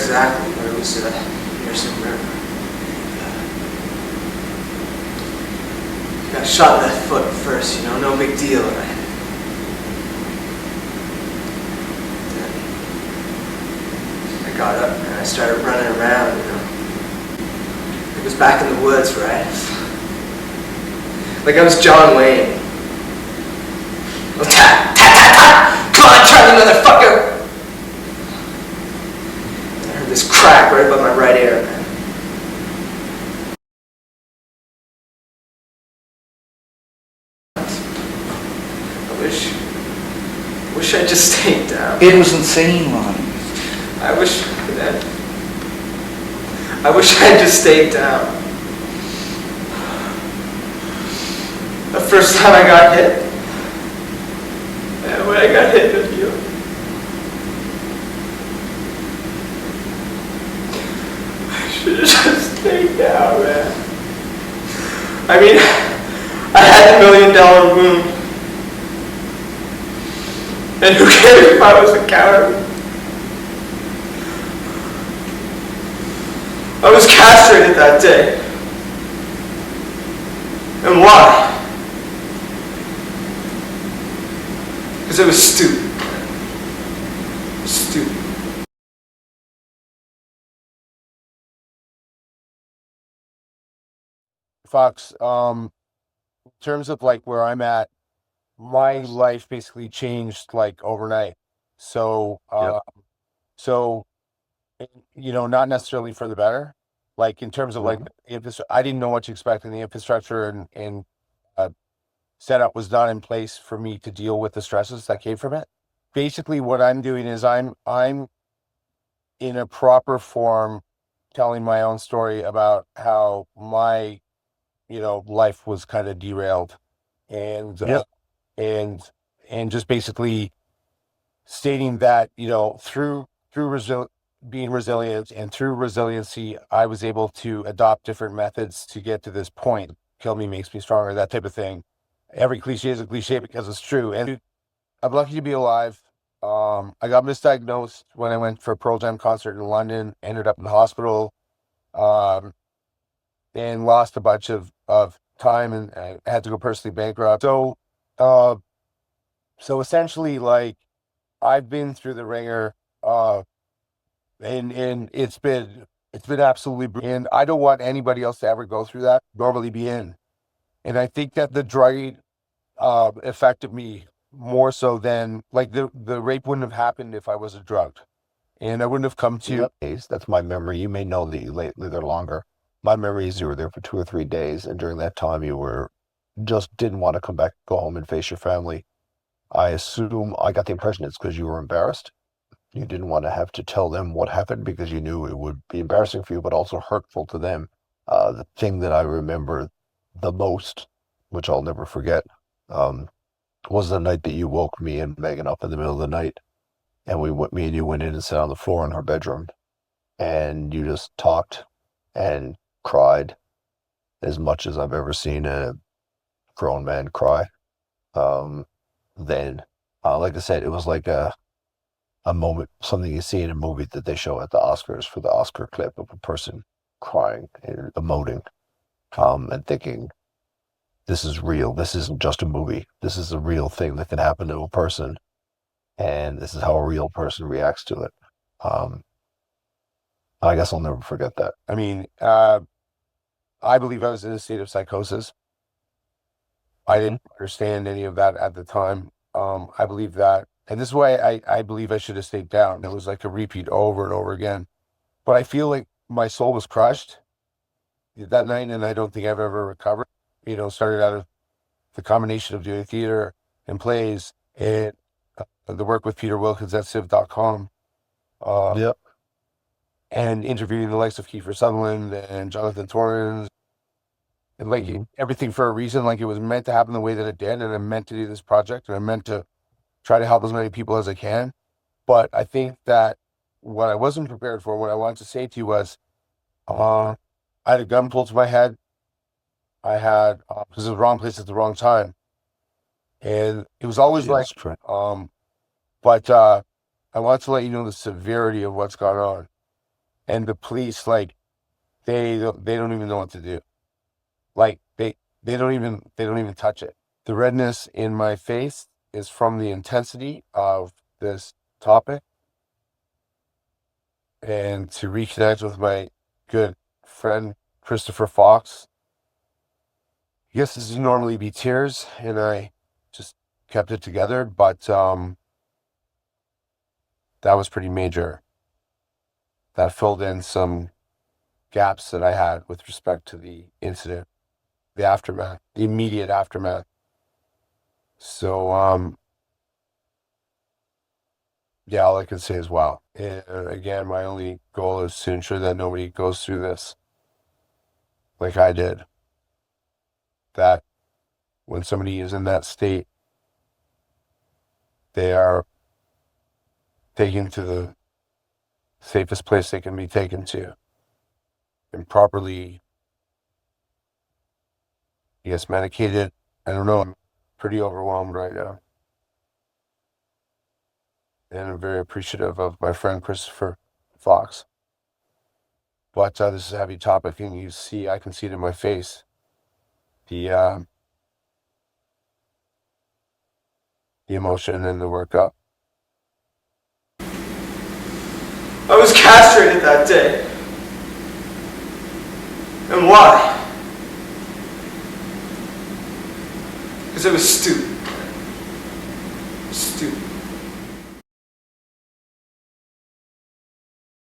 exactly, but it was near some river. Got shot in the foot first, you know, no big deal. And I got up and I started running around, you know. It was back in the woods, right? Like I was John Wayne. Oh, tap, tap, tap, tap! Come on, Charlie, motherfucker! And I heard this crack right above my right ear, man. I wish I just stayed down. It was insane, Ronnie. I wish I just stayed down. The first time I got hit. And when I got hit with you. I should have just stayed down, man. I mean, I had the $1 million wound. And who cares if I was a coward? I was castrated that day. And why? Because it was stupid. Stupid. Fox, in terms of like where I'm at, my life basically changed like overnight. So, so, you know, not necessarily for the better. Like in terms of like, I didn't know what to expect, and the infrastructure and setup was not in place for me to deal with the stresses that came from it. Basically, what I'm doing is I'm in a proper form telling my own story about how my, you know, life was kind of derailed, and and just basically stating that, you know, through being resilient and through resiliency, I was able to adopt different methods to get to this point. Kill me makes me stronger, that type of thing. Every cliche is a cliche because it's true. And I'm lucky to be alive. I got misdiagnosed when I went for a Pearl Jam concert in London, ended up in the hospital, and lost a bunch of time, and I had to go personally bankrupt. So, so essentially, like, I've been through the ringer, and it's been absolutely brilliant. And I don't want anybody else to ever go through that, normally be in. And I think that the drugging affected me more so than, like, the rape wouldn't have happened if I wasn't drugged, and I wouldn't have come to. Days. That's my memory. You may know that you lately they're longer. My memory is you were there for 2 or 3 days, and during that time you were just didn't want to come back, go home and face your family. I assume I got the impression it's because you were embarrassed. You didn't want to have to tell them what happened because you knew it would be embarrassing for you, but also hurtful to them. The thing that I remember the most, which I'll never forget, was the night that you woke me and Megan up in the middle of the night, and me and you went in and sat on the floor in her bedroom, and you just talked and cried as much as I've ever seen a grown man cry. Then, like I said, it was like a moment, something you see in a movie that they show at the Oscars for the Oscar clip of a person crying and emoting, and thinking, this is real. This isn't just a movie. This is a real thing that can happen to a person, and this is how a real person reacts to it. I guess I'll never forget that. I mean, I believe I was in a state of psychosis. I didn't understand any of that at the time. I believe that, and this is why I believe I should have stayed down. It was like a repeat over and over again. But I feel like my soul was crushed that night, and I don't think I've ever recovered. You know, started out of the combination of doing theater and plays and the work with Peter Wilkins at civ.com. Yep. And interviewing the likes of Kiefer Sutherland and Jonathan Torrens, and like everything for a reason. Like, it was meant to happen the way that it did, and I meant to do this project, and I meant to try to help as many people as I can. But I think that what I wasn't prepared for, what I wanted to say to you was, I had a gun pulled to my head. I had, because it was the wrong place at the wrong time, and it was always like, but I want to let you know the severity of what's gone on. and the police, like, they don't even know what to do. Like, they don't even touch it. The redness in my face is from the intensity of this topic, and to reconnect with my good friend Christopher Fox. I guess this would normally be tears, and I just kept it together, but that was pretty major. That filled in some gaps that I had with respect to the incident, the aftermath, the immediate aftermath. So, yeah, all I can say is wow. And again, my only goal is to ensure that nobody goes through this like I did. That when somebody is in that state, they are taken to the safest place they can be taken to and properly, yes, medicated. I don't know. I'm pretty overwhelmed right now. And I'm very appreciative of my friend Christopher Fox. But this is a heavy topic, and I can see it in my face. The emotion and the workup. I was castrated that day. And why? Because it was stupid. Stupid.